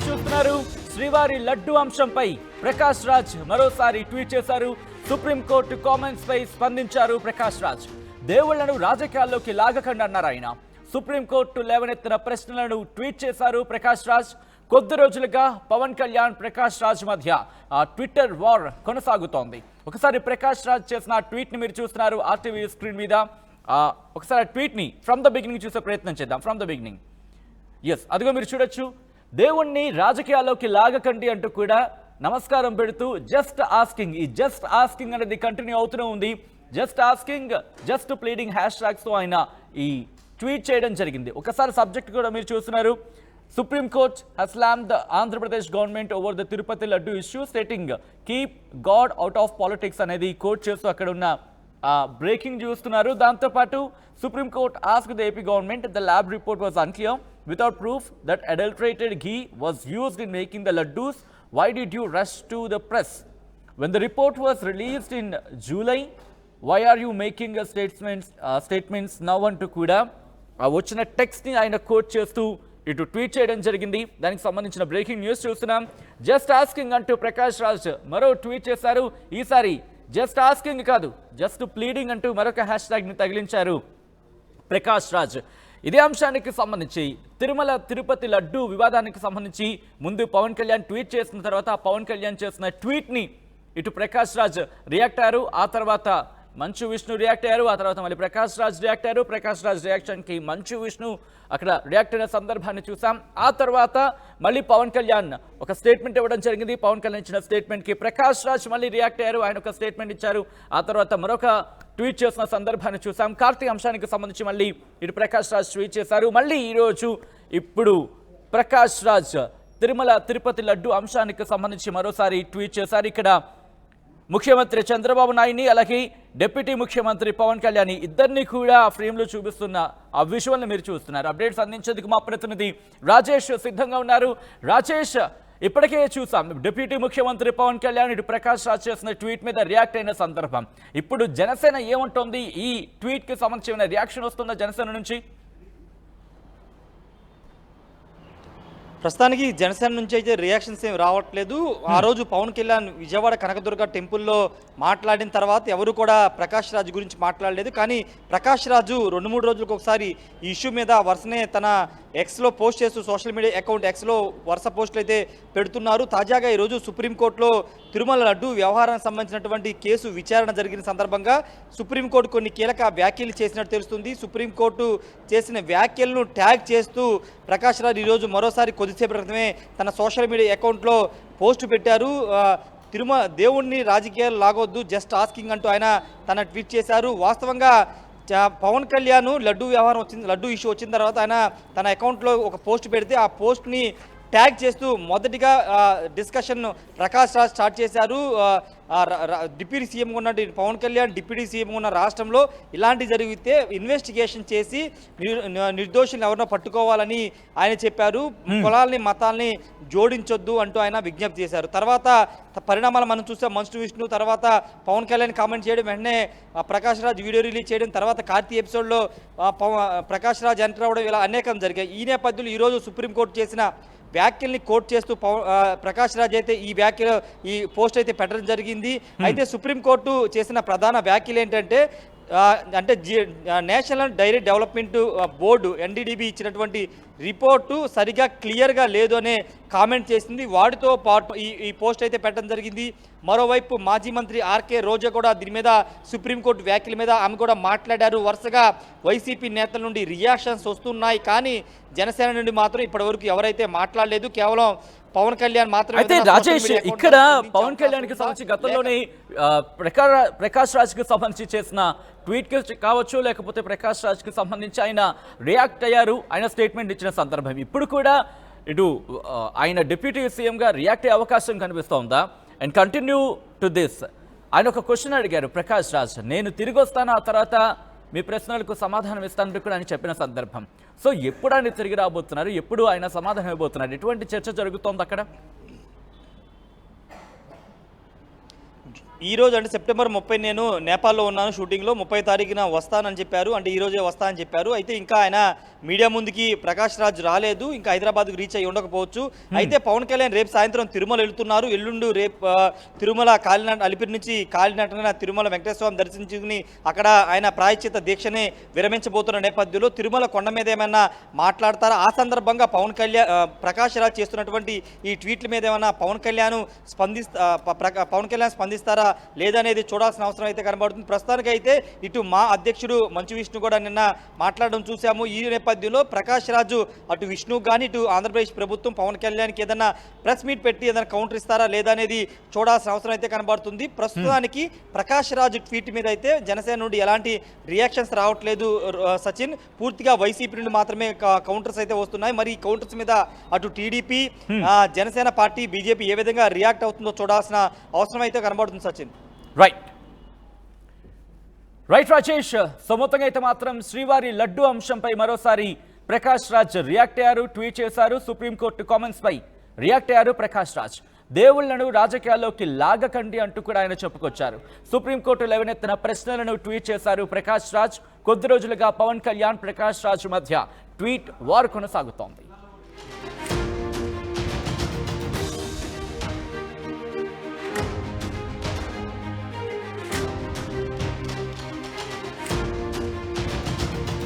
చూస్తున్నారు శ్రీవారి లడ్డు అంశంపై ప్రకాష్ రాజ్ మరోసారి ట్వీట్ చేశారు. సుప్రీంకోర్టు కామెంట్స్ పై స్పందించారు ప్రకాష్ రాజ్. దేవుళ్లను రాజకీయాల్లోకి లాగకండి అన్నారు ఆయన. సుప్రీంకోర్టు లేవనెత్తిన ప్రశ్నలను ట్వీట్ చేశారు ప్రకాష్ రాజ్. కొద్ది రోజులుగా పవన్ కళ్యాణ్ ప్రకాష్ రాజ్ మధ్య ట్విట్టర్ వార్ కొనసాగుతోంది. ఒకసారి ప్రకాష్ రాజ్ చేసిన ట్వీట్ ని మీరు చూస్తున్నారు ఆర్టీవీ స్క్రీన్ మీద. ఒకసారి ట్వీట్ ని ఫ్రమ్ ద బిగినింగ్ చూసే ప్రయత్నం చేద్దాం. From the beginning. ఎస్, అదిగో మీరు చూడొచ్చు. దేవుణ్ణి రాజకీయాల్లోకి లాగకండి అంటూ కూడా నమస్కారం పెడుతూ జస్ట్ ఆస్కింగ్, ఈ జస్ట్ ఆస్కింగ్ అనేది కంటిన్యూ అవుతూనే ఉంది. Just asking, just pleading hash tags తో ఆయన ఈ ట్వీట్ చేయడం జరిగింది. ఒకసారి సబ్జెక్ట్ కూడా మీరు చూస్తున్నారు. Supreme Court has slammed the Andhra Pradesh government over the Tirupati Laddu issue, stating keep God out of politics అనేది కోట్ చేస్తూ అక్కడ ఉన్న బ్రేకింగ్ చూస్తున్నారు. దాంతో పాటు Supreme Court asked the AP government the lab report was unclear without proof that adulterated ghee was used in making the laddus. Why did you rush to the press when the report was released in July? Why are you making a statements now అంటూ కూడా వచ్చిన text ని ఆయన coat చేస్తూ ఇటు tweet చేయడం జరిగింది. దానికి సంబంధించిన బ్రేకింగ్ న్యూస్ చూస్తున్నాం. జస్ట్ ఆస్కింగ్ అంటూ ప్రకాష్ రాజ్ మరో ట్వీట్ చేశారు. ఈసారి జస్ట్ ఆస్కింగ్ కాదు, జస్ట్ ప్లీడింగ్ అంటూ మరొక హ్యాష్ ట్యాగ్ ని తగిలించారు ప్రకాష్ రాజ్. ఇదే అంశానికి సంబంధించి తిరుమల తిరుపతి లడ్డు వివాదానికి సంబంధించి ముందు పవన్ కళ్యాణ్ ట్వీట్ చేసిన తర్వాత పవన్ కళ్యాణ్ చేసిన ట్వీట్ ని ఇటు ప్రకాష్ రాజ్ రియాక్ట్ అయ్యారు. ఆ తర్వాత మంచు విష్ణు రియాక్ట్ అయ్యారు. ఆ తర్వాత మళ్ళీ ప్రకాష్ రాజ్ రియాక్ట్ అయ్యారు. ప్రకాష్ రాజ్ రియాక్షన్కి మంచు విష్ణు అక్కడ రియాక్ట్ అయిన సందర్భాన్ని చూసాం. ఆ తర్వాత మళ్ళీ పవన్ కళ్యాణ్ ఒక స్టేట్మెంట్ ఇవ్వడం జరిగింది. పవన్ కళ్యాణ్ ఇచ్చిన స్టేట్మెంట్కి ప్రకాష్ రాజ్ మళ్ళీ రియాక్ట్ అయ్యారు. ఆయన ఒక స్టేట్మెంట్ ఇచ్చారు. ఆ తర్వాత మరొక ట్వీట్ చేసిన సందర్భాన్ని చూసాం. కార్తీక్ అంశానికి సంబంధించి మళ్ళీ ఇటు ప్రకాష్ రాజ్ ట్వీట్ చేశారు. మళ్ళీ ఈరోజు ఇప్పుడు ప్రకాష్ రాజ్ తిరుమల తిరుపతి లడ్డు అంశానికి సంబంధించి మరోసారి ట్వీట్ చేశారు. ఇక్కడ ముఖ్యమంత్రి చంద్రబాబు నాయుడిని అలాగే డిప్యూటీ ముఖ్యమంత్రి పవన్ కళ్యాణ్ ఇద్దరిని కూడా ఆ ఫ్రేమ్లో చూపిస్తున్న ఆ విజువల్ని మీరు చూస్తున్నారు. అప్డేట్స్ అందించేందుకు మా ప్రతినిధి రాజేష్ సిద్ధంగా ఉన్నారు. రాజేష్, ఇప్పటికే చూసాం డిప్యూటీ ముఖ్యమంత్రి పవన్ కళ్యాణ్ ఇటు ప్రకాష్ రాజ్ చేసిన ట్వీట్ మీద రియాక్ట్ అయిన సందర్భం. ఇప్పుడు జనసేన ఏముంటుంది? ఈ ట్వీట్కి సంబంధించిన రియాక్షన్ వస్తుందా జనసేన నుంచి? ప్రస్తుతానికి జనసేన నుంచి అయితే రియాక్షన్స్ ఏమి రావట్లేదు. ఆ రోజు పవన్ కళ్యాణ్ విజయవాడ కనకదుర్గ టెంపుల్లో మాట్లాడిన తర్వాత ఎవరు కూడా ప్రకాష్ రాజ్ గురించి మాట్లాడలేదు. కానీ ప్రకాష్ రాజు 2-3 రోజులకు ఒకసారి ఈ ఇష్యూ మీద వరుసనే తన ఎక్స్లో పోస్ట్ చేస్తూ సోషల్ మీడియా అకౌంట్ ఎక్స్లో వరుస పోస్టులు అయితే పెడుతున్నారు. తాజాగా ఈరోజు సుప్రీంకోర్టులో తిరుమల లడ్డు వ్యవహారానికి సంబంధించినటువంటి కేసు విచారణ జరిగిన సందర్భంగా సుప్రీంకోర్టు కొన్ని కీలక వ్యాఖ్యలు చేసినట్టు తెలుస్తుంది. సుప్రీంకోర్టు చేసిన వ్యాఖ్యలను ట్యాగ్ చేస్తూ ప్రకాష్ రాజ్ ఈరోజు మరోసారి కొద్దిసేపు క్రితమే తన సోషల్ మీడియా అకౌంట్లో పోస్టు పెట్టారు. దేవుణ్ణి రాజకీయాలు లాగొద్దు, జస్ట్ ఆస్కింగ్ అంటూ ఆయన తన ట్వీట్ చేశారు. వాస్తవంగా పవన్ కళ్యాణ్ లడ్డు ఇష్యూ వచ్చిన తర్వాత ఆయన తన అకౌంట్లో ఒక పోస్ట్ పెడితే ఆ పోస్ట్ని ట్యాగ్ చేస్తూ మొదటిగా డిస్కషన్ ప్రకాష్ రాజ్ స్టార్ట్ చేశారు. డిప్యూటీ సీఎం ఉన్న పవన్ కళ్యాణ్ డిప్యూటీ సీఎం ఉన్న రాష్ట్రంలో ఇలాంటి జరిగితే ఇన్వెస్టిగేషన్ చేసి నిర్దోషులను ఎవరినో పట్టుకోవాలని ఆయన చెప్పారు. కులాల్ని మతాల్ని జోడించొద్దు అంటూ ఆయన విజ్ఞప్తి చేశారు. తర్వాత పరిణామాలు మనం చూసాం. మంచు విష్ణు తర్వాత పవన్ కళ్యాణ్ కామెంట్ చేయడం, వెంటనే ప్రకాష్ రాజ్ వీడియో రిలీజ్ చేయడం, తర్వాత కార్తీ ఎపిసోడ్లో ప్రకాష్ రాజ్ ఎంటర్ అవ్వడం, ఇలా అనేకం జరిగాయి. ఈ నేపథ్యంలో ఈరోజు సుప్రీంకోర్టు చేసిన వ్యాఖ్యల్ని కోట్ చేస్తూ ప్రకాష్ రాజ్ అయితే ఈ పోస్ట్ అయితే పెట్టడం జరిగింది. అయితే సుప్రీంకోర్టు చేసిన ప్రధాన వ్యాఖ్యలు ఏంటంటే national dairy development board NDDB ఇచ్చినటువంటి రిపోర్టు సరిగా క్లియర్గా లేదు అనే కామెంట్ చేసింది. వాటితో పాటు ఈ పోస్ట్ అయితే పెట్టడం జరిగింది. మరోవైపు మాజీ మంత్రి ఆర్కే రోజా కూడా దీని మీద సుప్రీంకోర్టు వ్యాఖ్యల మీద ఆమె కూడా మాట్లాడారు. వరుసగా వైసీపీ నేతల నుండి రియాక్షన్స్ వస్తున్నాయి. కానీ జనసేన నుండి మాత్రం ఇప్పటివరకు ఎవరైతే మాట్లాడలేదు. కేవలం పవన్ కళ్యాణ్ మాత్రమే. అయితే రాజేష్, ఇక్కడ పవన్ కళ్యాణ్ కి సంబంధించి గతంలోనే ప్రకాష్ రాజ్ కి సంబంధించి చేసిన ట్వీట్ కావచ్చు, లేకపోతే ప్రకాష్ రాజ్ కి సంబంధించి ఆయన రియాక్ట్ అయ్యారు, ఆయన స్టేట్మెంట్ ఇచ్చిన సందర్భం. ఇప్పుడు కూడా ఇటు ఆయన డిప్యూటీ సీఎంగా రియాక్ట్ అయ్యే అవకాశం కనిపిస్తోందా? అండ్ కంటిన్యూ టు దిస్, ఆయన ఒక క్వశ్చన్ అడిగారు ప్రకాష్ రాజ్, నేను తిరిగి వస్తాను, ఆ తర్వాత మీ ప్రశ్నలకు సమాధానం ఇస్తానంటూ కూడా ఆయన చెప్పిన సందర్భం. సో ఎప్పుడు ఆయన తిరిగి రాబోతున్నారు, ఎప్పుడు ఆయన సమాధానం ఇవ్వబోతున్నారు, ఎటువంటి చర్చ జరుగుతోంది అక్కడ? ఈ రోజు అంటే సెప్టెంబర్ 30 నేను నేపాల్లో ఉన్నాను షూటింగ్లో. 30 తారీఖున వస్తానని చెప్పారు. అంటే ఈ రోజే వస్తా అని చెప్పారు. అయితే ఇంకా ఆయన మీడియా ముందుకి ప్రకాష్ రాజ్ రాలేదు. ఇంకా హైదరాబాద్కు రీచ్ అయ్యి ఉండకపోవచ్చు. అయితే పవన్ కళ్యాణ్ రేపు సాయంత్రం తిరుమల వెళ్తున్నారు. ఎల్లుండు రేపు తిరుమల అలిపిరి నుంచి కాలినటన తిరుమల వెంకటేశ్వర స్వామి దర్శించుకుని అక్కడ ఆయన ప్రాయశ్చిత్త దీక్షని విరమించబోతున్న నేపథ్యంలో తిరుమల కొండ మీద ఏమైనా మాట్లాడతారా? ఆ సందర్భంగా ప్రకాష్ రాజ్ చేస్తున్నటువంటి ఈ ట్వీట్ల మీద ఏమైనా పవన్ కళ్యాణ్ స్పందిస్తారా లేదనేది చూడాల్సిన అవసరం అయితే కనబడుతుంది. ప్రస్తుతానికి అయితే ఇటు మా అధ్యక్షుడు మంచు విష్ణు కూడా నిన్న మాట్లాడడం చూసాము. ఈ నేపథ్యంలో ప్రకాష్ రాజు అటు విష్ణు కానీ ఇటు ఆంధ్రప్రదేశ్ ప్రభుత్వం పవన్ కళ్యాణ్కి ఏదైనా ప్రెస్ మీట్ పెట్టి ఏదైనా కౌంటర్ ఇస్తారా లేదా అనేది చూడాల్సిన అవసరం అయితే కనబడుతుంది. ప్రస్తుతానికి ప్రకాష్ రాజు ట్వీట్ మీద అయితే జనసేన నుండి ఎలాంటి రియాక్షన్స్ రావట్లేదు సచిన్. పూర్తిగా వైసీపీ నుండి మాత్రమే కౌంటర్స్ అయితే వస్తున్నాయి. మరి ఈ కౌంటర్స్ మీద అటు టీడీపీ జనసేన పార్టీ బీజేపీ ఏ విధంగా రియాక్ట్ అవుతుందో చూడాల్సిన అవసరం అయితే కనబడుతుంది సచిన్. రైట్ రాజేష్. సో మొత్తంగా అయితే మాత్రం శ్రీవారి లడ్డు అంశంపై మరోసారి ప్రకాష్ రాజ్ రియాక్ట్ అయ్యారు, ట్వీట్ చేశారు. సుప్రీంకోర్టు కామెంట్స్ పై రియాక్ట్ అయ్యారు ప్రకాష్ రాజ్. దేవుళ్లను రాజకీయాల్లోకి లాగకండి అంటూ కూడా ఆయన చెప్పుకొచ్చారు. సుప్రీంకోర్టు లేవనెత్తిన ప్రశ్నలను ట్వీట్ చేశారు ప్రకాష్ రాజ్. కొద్ది రోజులుగా పవన్ కళ్యాణ్ ప్రకాష్ రాజ్ మధ్య ట్వీట్ వార్ కొనసాగుతోంది.